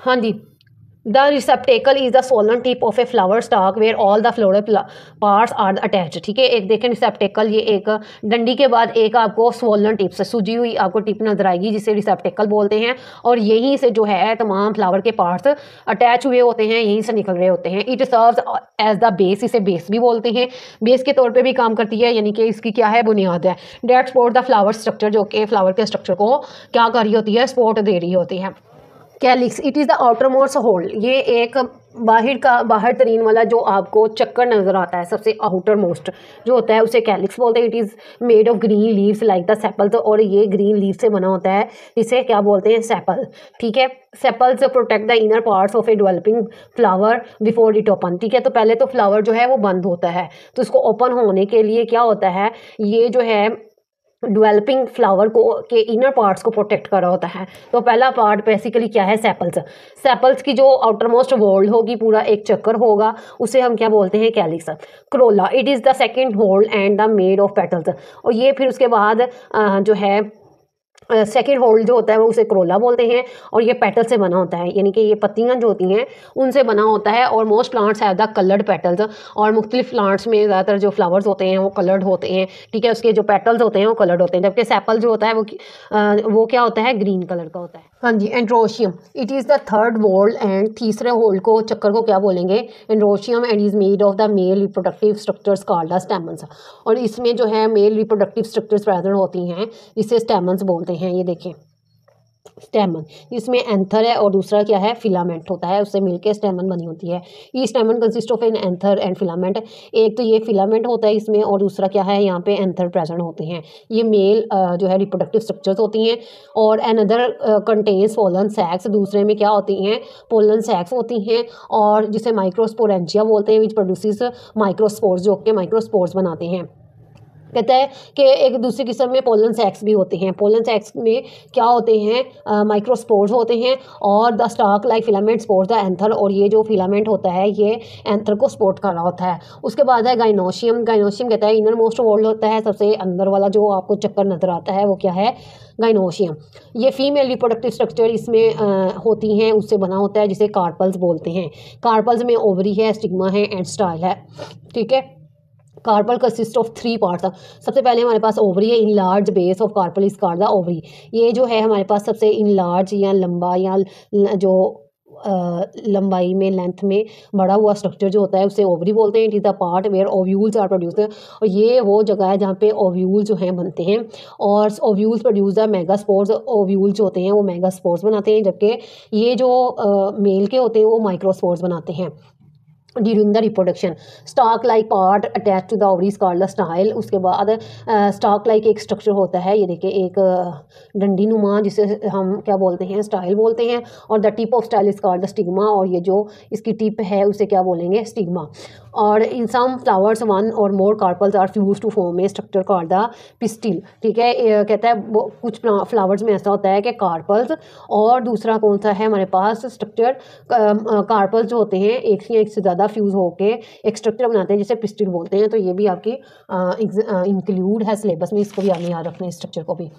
हाँ जी। The receptacle is the swollen tip of a flower stalk where all the floral parts are attached. ठीक है, एक देखें रिसेप्टेकल, ये एक डंडी के बाद एक आपको सोलन टिप से सूजी हुई आपको टिप नजर आएगी जिसे रिसेप्टेकल बोलते हैं, और यहीं से जो है तमाम फ्लावर के पार्ट्स अटैच हुए होते हैं, यहीं से निकल रहे होते हैं। It serves as the base, इसे बेस भी बोलते हैं, बेस के तौर पे भी काम करती है, यानी कि इसकी क्या है, बुनियाद है। That support the flower structure, जो कि फ्लावर के स्ट्रक्चर को क्या कर रही होती है, सपोर्ट दे रही होती है। Calyx, it is the outer most whorl, ये एक बाहर तरीन वाला जो आपको चक्कर नजर आता है, सबसे आउटर मोस्ट जो होता है उसे कैलिक्स बोलते हैं। It is made of green leaves like the sepals, और ये ग्रीन लीव से बना होता है, इसे क्या बोलते हैं, सेपल। ठीक है, sepals protect the inner parts of a developing flower before it open. ठीक है, तो पहले तो फ्लावर जो है वो बंद होता है, तो इसको ओपन होने के लिए क्या होता है, ये जो है डेवलपिंग फ्लावर को के इनर पार्ट्स को प्रोटेक्ट कर रहा होता है। तो पहला पार्ट बेसिकली क्या है, सेपल्स। सेपल्स की जो आउटर मोस्ट वॉल होगी, पूरा एक चक्कर होगा, उसे हम क्या बोलते हैं, calyx. Corolla, it is the second whorl and the made of petals, और ये फिर उसके बाद जो है सेकेंड होल्ड जो होता है वो उसे क्रोला बोलते हैं, और ये पेटल से बना होता है, यानी कि ये पत्तियां जो होती हैं उनसे बना होता है। और most plants have the coloured petals, और मुख्तलिफ प्लांट्स में ज़्यादातर जो फ्लावर्स होते हैं वो कलर्ड होते हैं। ठीक है, उसके जो पेटल्स होते हैं वो कलर्ड होते हैं, जबकि सेपल जो होता है वो क्या होता है, ग्रीन कलर का होता है। हाँ जी, androecium, it is the third whorl and तीसरे होल्ड को, चक्कर को क्या बोलेंगे, androecium, and is made of the male reproductive structures called the stamens, और इसमें जो है मेल रिप्रोडक्टिव स्ट्रक्चर्स प्रेजेंट होती हैं, इसे स्टेमन्स बोलते हैं। ये देखें स्टेमन, इसमें एंथर है और दूसरा क्या है, फिलामेंट होता है, उससे मिलके स्टेमन बनी होती है। ये स्टेमन consist of an anther and filament, एक तो ये फिलामेंट होता है इसमें, और दूसरा क्या है, यहाँ पे एंथर प्रेजेंट होते हैं। ये मेल जो है रिप्रोडक्टिव स्ट्रक्चर्स होती हैं, और अनदर कंटेन्स पोलन सैक्स, दूसरे में क्या होती हैं, पोलन सैक्स होती हैं, और जिसे माइक्रोस्पोरेंजिया बोलते हैं, विच प्रोड्यूसेस माइक्रोस्पोर्स, जो कि माइक्रोस्पोर्स बनाते हैं। कहता है कि एक दूसरी किस्म में पोलन सैक्स भी होते हैं। पोलन सैक्स में क्या होते हैं, माइक्रोस्पोर्स होते हैं, और the stock like filament spores the anther, और ये जो फिलामेंट होता है ये एंथर को सपोर्ट कर रहा होता है। उसके बाद है गाइनोशियम। गाइनोशियम कहता है इनर मोस्ट वॉल्ड होता है, सबसे अंदर वाला जो आपको चक्कर नजर आता है वो क्या है, गाइनोशियम। ये फीमेल रिप्रोडक्टिव स्ट्रक्चर इसमें होती हैं, उससे बना होता है, जिसे कार्पल्स बोलते हैं। कार्पल्स में ओवरी है, स्टिग्मा है, एंड स्टाइल है। ठीक है, कार्पल कंसिस्ट ऑफ 3 पार्ट्स। सबसे पहले हमारे पास ओवरी है, in large base of carpel is called the ovary. ये जो है हमारे पास सबसे इन लार्ज या लंबा या जो लंबाई में, लेंथ में बड़ा हुआ स्ट्रक्चर जो होता है उसे ओवरी बोलते हैं। It is the part where ovules are produced, और ये वो जगह है जहाँ पे ओव्यूल जो हैं बनते हैं, और ovules produce the megaspores. Ovule जो होते हैं वो मेगास्पोर्स बनाते हैं, जबकि ये जो मेल के होते हैं वो माइक्रोस्पोर्स बनाते हैं during the reproduction. Stalk like part attach to the ovaries called the style. उसके बाद स्टॉक लाइक एक स्ट्रक्चर होता है, ये देखिए एक डंडी नुमा, जिसे हम क्या बोलते हैं, स्टाइल बोलते हैं, और the tip of style is called the stigma, और ये जो इसकी टिप है उसे क्या बोलेंगे, स्टिग्मा। और इन सम फ्लावर्स वन और more carpels are fuse to form a structure called the pistil. ठीक है, कहता है वो कुछ फ्लावर्स में ऐसा होता है कि कार्पल्स, और दूसरा कौन सा है हमारे पास स्ट्रक्चर, कार्पल्स जो होते हैं एक से ज़्यादा फ्यूज होके एक स्ट्रक्चर बनाते हैं जिसे पिस्टिल बोलते हैं। तो ये भी आपकी इंक्लूड है सिलेबस में, इसको भी आपने याद रखना है, स्ट्रक्चर को भी।